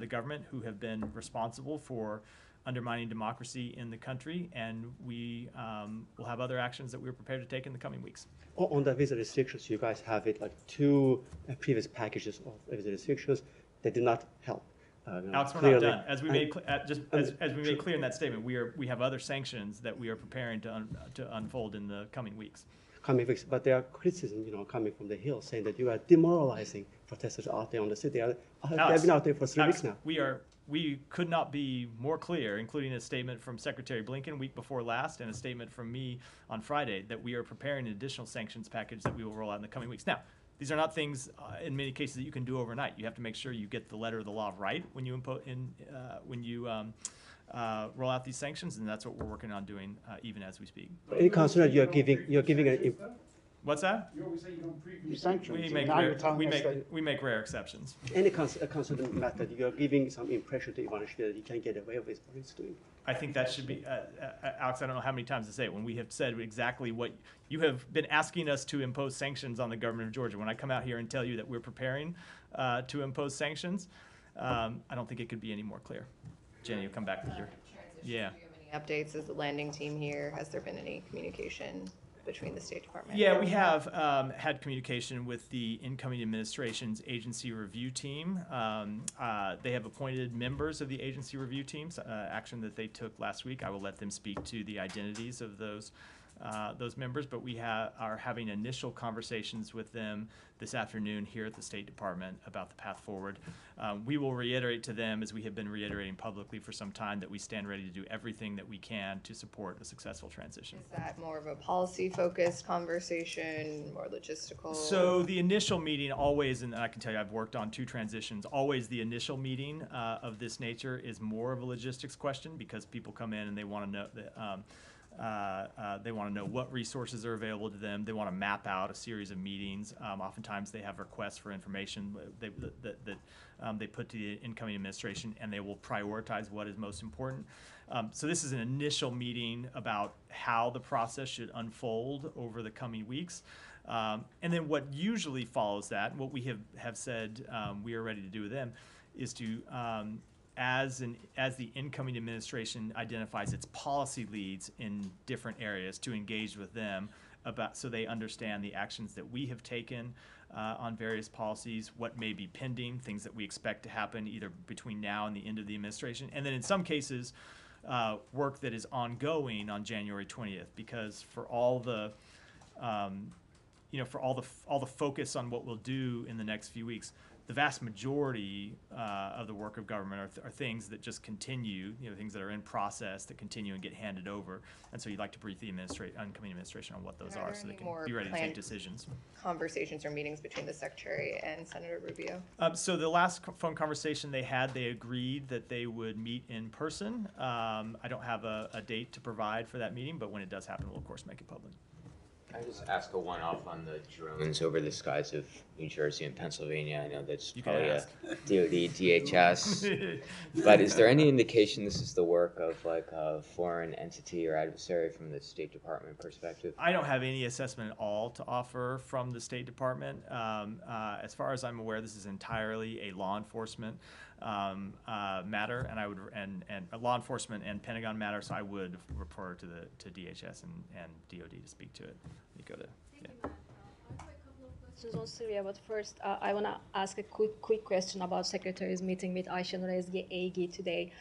S1: the government who have been responsible for undermining democracy in the country, and we will have other actions that we're prepared to take in the coming weeks.
S13: On the visa restrictions, you guys have it like two previous packages of visa restrictions that did not help.
S1: Alex, we're not done. As we made as we made clear in that statement, we have other sanctions that we are preparing to unfold in the coming weeks.
S13: But there are criticism, coming from the Hill, saying that you are demoralizing protesters out there on the city. They've been out there for 3 weeks now.
S1: We could not be more clear, including a statement from Secretary Blinken week before last and a statement from me on Friday, that we are preparing an additional sanctions package that we will roll out in the coming weeks. Now, these are not things, in many cases, that you can do overnight. You have to make sure you get the letter of the law right when you roll out these sanctions, and that's what we're working on doing even as we speak.
S13: Any concern that you're giving an
S1: What's that?
S4: You always say you don't preview sanctions.
S1: We make rare exceptions.
S13: Any concern, Matt, that you're giving some impression to Ivanishvili that he can get away with what he's doing?
S1: I think that should be, Alex, I don't know how many times to say it, when we have said exactly what you have been asking us to impose sanctions on the government of Georgia. When I come out here and tell you that we're preparing to impose sanctions, I don't think it could be any more clear. Jenny, you'll come back with your, yeah.
S6: Do you have any updates as the landing team here? Has there been any communication between the State Department?
S1: Yeah, we have had communication with the incoming administration's agency review team. They have appointed members of the agency review teams, action that they took last week. I will let them speak to the identities of those members, but we are having initial conversations with them this afternoon here at the State Department about the path forward. We will reiterate to them, as we have been reiterating publicly for some time, that we stand ready to do everything that we can to support a successful transition.
S6: Is that more of a policy-focused conversation, more logistical?
S1: So the initial meeting always, and I can tell you I've worked on 2 transitions, always the initial meeting of this nature is more of a logistics question, because people come in and they want to know that they want to know what resources are available to them. They want to map out a series of meetings. Oftentimes they have requests for information that they put to the incoming administration, and they will prioritize what is most important. So this is an initial meeting about how the process should unfold over the coming weeks. And then what usually follows that, what we have said we are ready to do with them, is to as the incoming administration identifies its policy leads in different areas, to engage with them so they understand the actions that we have taken on various policies, what may be pending, things that we expect to happen either between now and the end of the administration, and then in some cases work that is ongoing on January 20th, because for all the for all the focus on what we'll do in the next few weeks, the vast majority of the work of government are things that just continue, things that are in process that continue and get handed over. And so you'd like to brief the incoming administration on what those are so they can be ready to take decisions.
S6: Conversations or meetings between the Secretary and Senator Rubio?
S1: So the last phone conversation they had, they agreed that they would meet in person. I don't have a date to provide for that meeting, but when it does happen, we'll of course make it public.
S3: Can I just ask a one-off on the drones over the skies of New Jersey and Pennsylvania? I know that's probably a DOD, DHS, but is there any indication this is the work of like a foreign entity or adversary from the State Department perspective?
S1: I don't have any assessment at all to offer from the State Department. As far as I'm aware, this is entirely a law enforcement matter, and a law enforcement and Pentagon matter. So I would refer to DHS and DOD to speak to it. You go to. Yeah.
S14: I have a couple of questions. questions on Syria, but first I want to ask a quick question about Secretary's meeting with Ayşe Ezgi Egi today.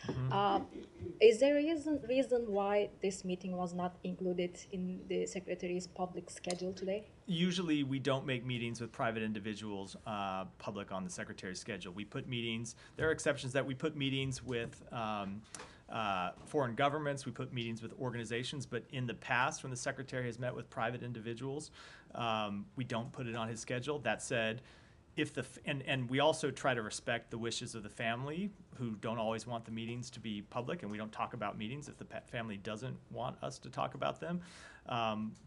S14: Is there a reason why this meeting was not included in the Secretary's public schedule today?
S1: Usually we don't make meetings with private individuals public on the Secretary's schedule. We put meetings, there are exceptions that we put meetings with foreign governments, we put meetings with organizations, but in the past when the Secretary has met with private individuals, we don't put it on his schedule. That said, and we also try to respect the wishes of the family who don't always want the meetings to be public, and we don't talk about meetings if the family doesn't want us to talk about them.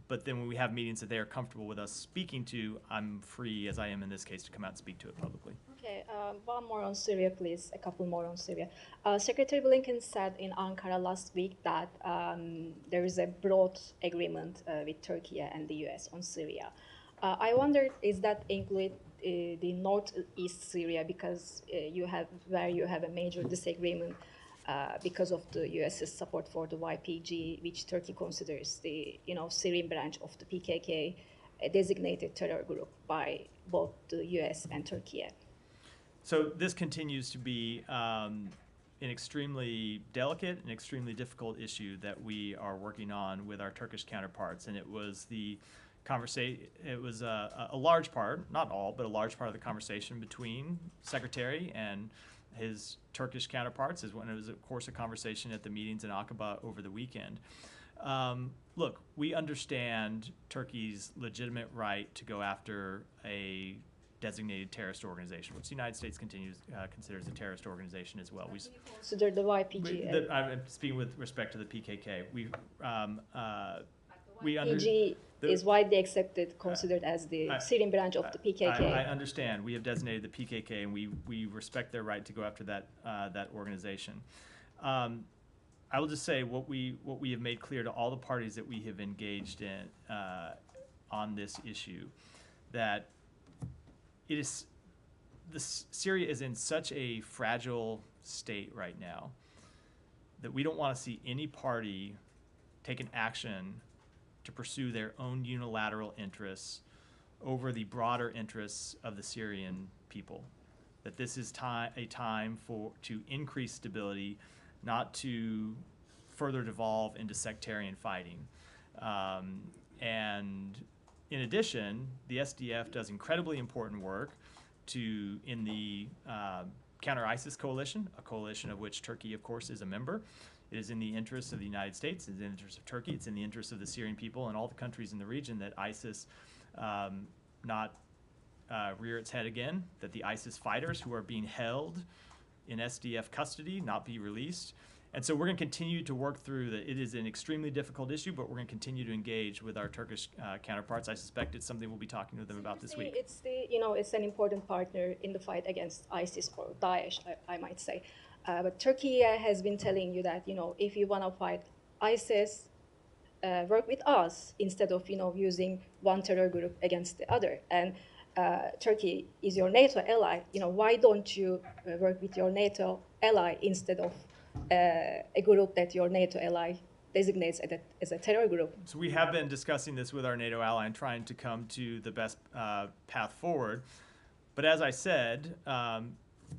S1: But then when we have meetings that they are comfortable with us speaking to, I'm free, as I am in this case, to come out and speak to it publicly.
S14: Okay, one more on Syria, please. A couple more on Syria. Secretary Blinken said in Ankara last week that there is a broad agreement with Turkey and the US on Syria. I wondered, is that include the northeast Syria, because you have a major disagreement because of the US's support for the YPG, which Turkey considers the Syrian branch of the PKK, a designated terror group by both the US and Turkey.
S1: So this continues to be an extremely delicate and extremely difficult issue that we are working on with our Turkish counterparts, and it was the conversation. It was a large part, not all, but a large part of the conversation between Secretary and his Turkish counterparts. Is when it was, of course, a conversation at the meetings in Aqaba over the weekend. Look, we understand Turkey's legitimate right to go after a designated terrorist organization, which the United States considers a terrorist organization as well. We
S14: consider the YPG.
S1: I'm speaking with respect to the PKK.
S14: YPG is widely accepted, considered as the Syrian branch of the PKK.
S1: I understand. We have designated the PKK, and we respect their right to go after that organization. I will just say what we have made clear to all the parties that we have engaged in on this issue, that Syria is in such a fragile state right now that we don't want to see any party take an action to pursue their own unilateral interests over the broader interests of the Syrian people. That this is a time to increase stability, not to further devolve into sectarian fighting. And in addition, the SDF does incredibly important work in the counter-ISIS coalition, a coalition of which Turkey, of course, is a member. It is in the interests of the United States, it's in the interest of Turkey, it's in the interest of the Syrian people and all the countries in the region that ISIS not rear its head again, that the ISIS fighters who are being held in SDF custody not be released. And so we're going to continue to work through that. It is an extremely difficult issue, but we're going to continue to engage with our Turkish counterparts. I suspect it's something we'll be talking to them about this week.
S14: It's an important partner in the fight against ISIS or Daesh, I might say. But Turkey has been telling you that, if you want to fight ISIS, work with us instead of, using one terror group against the other. And Turkey is your NATO ally. Why don't you work with your NATO ally instead of a group that your NATO ally designates as a terror group?
S1: So we have been discussing this with our NATO ally and trying to come to the best path forward. But as I said,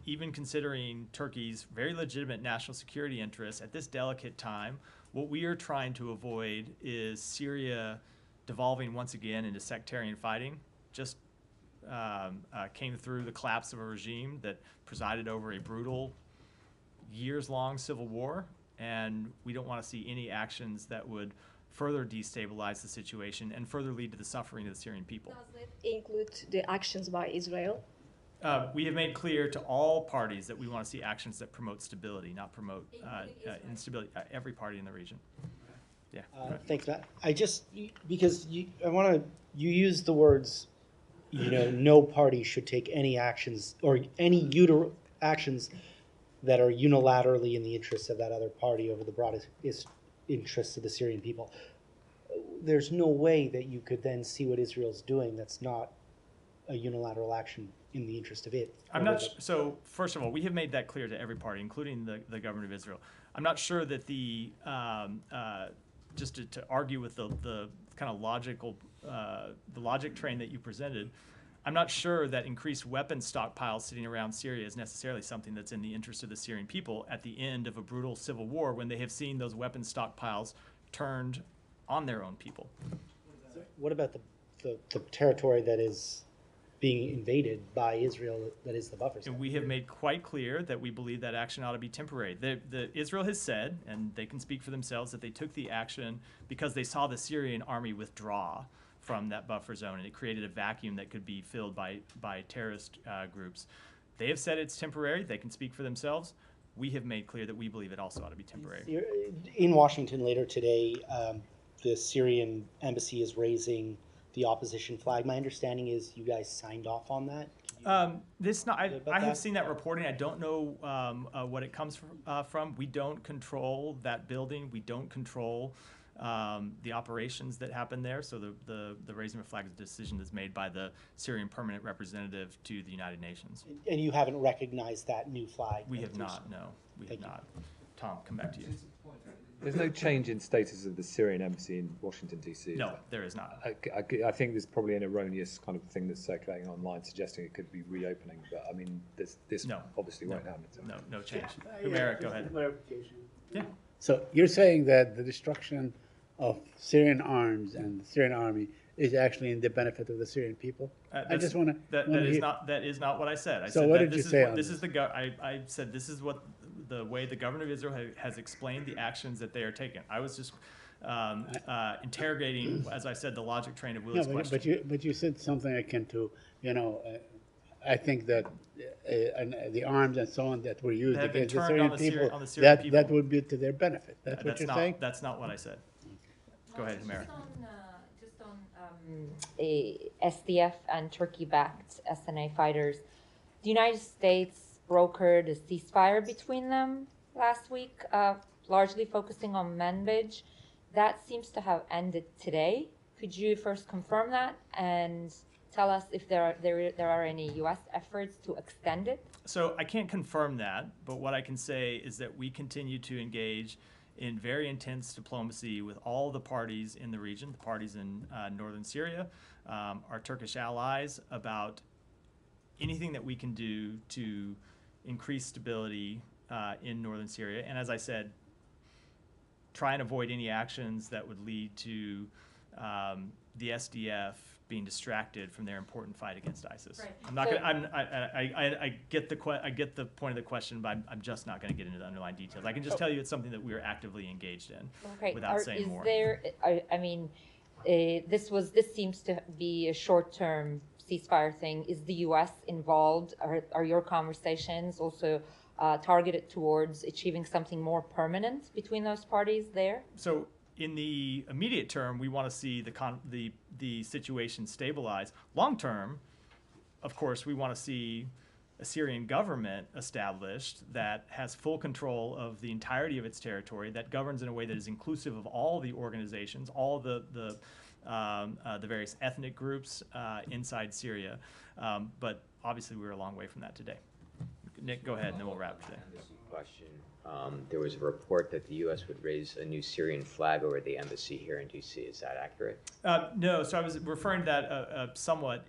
S1: even considering Turkey's very legitimate national security interests at this delicate time, what we are trying to avoid is Syria devolving once again into sectarian fighting. Just came through the collapse of a regime that presided over a brutal, years-long civil war, and we don't want to see any actions that would further destabilize the situation and further lead to the suffering of the Syrian people.
S14: Does it include the actions by Israel?
S1: We have made clear to all parties that we want to see actions that promote stability, not promote instability. Every party in the region. Yeah.
S15: Thanks, Matt. Because you use the words, no party should take any actions or any actions that are unilaterally in the interests of that other party over the broadest interests of the Syrian people. There's no way that you could then see what Israel's doing that's not a unilateral action in the interest of it.
S1: So first of all, we have made that clear to every party, including the government of Israel. I'm not sure that just to argue with the kind of logic train that you presented, I'm not sure that increased weapon stockpiles sitting around Syria is necessarily something that's in the interest of the Syrian people at the end of a brutal civil war when they have seen those weapon stockpiles turned on their own people.
S15: What about the territory that is being invaded by Israel, that is the buffer zone?
S1: And we have made quite clear that we believe that action ought to be temporary. Israel has said, and they can speak for themselves, that they took the action because they saw the Syrian army withdraw from that buffer zone, and it created a vacuum that could be filled by terrorist groups. They have said it's temporary. They can speak for themselves. We have made clear that we believe it also ought to be temporary.
S15: In Washington later today, the Syrian embassy is raising the opposition flag. My understanding is you guys signed off on that.
S1: I have seen that reporting. I don't know what it comes from. We don't control that building. We don't control the operations that happen there. So the raising of a flag is a decision that's made by the Syrian permanent representative to the United Nations.
S15: And you haven't recognized that new flag?
S1: We have not, no. We have not. Tom, come back to you.
S9: There's no change in status of the Syrian embassy in Washington, D.C.
S1: No, there is not.
S9: I think there's probably an erroneous kind of thing that's circulating online suggesting it could be reopening, but I mean, this obviously won't happen. So.
S1: No change. Humera, go ahead. Yeah.
S8: So you're saying that the destruction of Syrian arms and the Syrian army is actually in the benefit of the Syrian people? I just want to.
S1: That is not what I said. I
S8: so
S1: said
S8: what
S1: that
S8: did you say?
S1: I said this is what the way the government of Israel has explained the actions that they are taking. I was just interrogating, as I said, the logic train of Willie's question.
S8: But you said something akin to, I think that the arms and so on that were used against the Syrian people, that would be to their benefit. That's what you're saying?
S1: That's not what I said. Go ahead, Humera.
S2: Just on SDF and Turkey-backed SNA fighters, the United States brokered a ceasefire between them last week, largely focusing on Manbij. That seems to have ended today. Could you first confirm that and tell us if there are any U.S. efforts to extend it?
S1: So I can't confirm that, but what I can say is that we continue to engage in very intense diplomacy with all the parties in the region, the parties in northern Syria, our Turkish allies, about anything that we can do to increase stability in northern Syria. And as I said, try and avoid any actions that would lead to the SDF being distracted from their important fight against ISIS.
S2: Right.
S1: I'm not gonna. I get the point of the question, but I'm just not going to get into the underlying details. I can just tell you it's something that we are actively engaged in.
S2: Okay.
S1: Without saying more.
S2: This seems to be a short-term ceasefire thing. Is the U.S. involved? Are your conversations also targeted towards achieving something more permanent between those parties there?
S1: So in the immediate term, we want to see the situation stabilize. Long term, of course, we want to see a Syrian government established that has full control of the entirety of its territory, that governs in a way that is inclusive of all the organizations, all the various ethnic groups inside Syria. But obviously, we're a long way from that today. Nick, go ahead, and then we'll wrap today.
S3: Question. There was a report that the U.S. would raise a new Syrian flag over the embassy here in D.C. Is that accurate?
S1: No. So I was referring to that somewhat.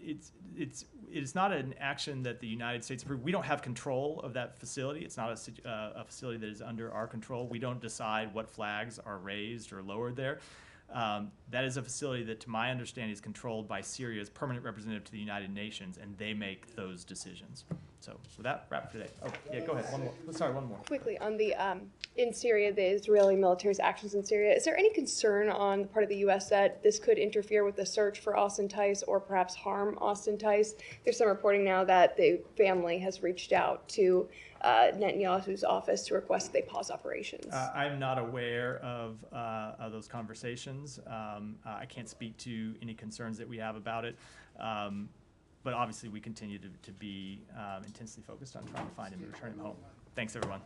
S1: It's not an action that the United States approved. We don't have control of that facility. It's not a facility that is under our control. We don't decide what flags are raised or lowered there. That is a facility that, to my understanding, is controlled by Syria's permanent representative to the United Nations, and they make those decisions. So with that, wrap for today. Oh, yeah, go ahead. One more. Sorry, one more.
S5: Quickly, on the in Syria, the Israeli military's actions in Syria, is there any concern on the part of the U.S. that this could interfere with the search for Austin Tice or perhaps harm Austin Tice? There's some reporting now that the family has reached out to Netanyahu's office to request that they pause operations.
S1: I'm not aware of those conversations. I can't speak to any concerns that we have about it. But obviously, we continue to be intensely focused on trying to find him and return him home. Thanks, everyone.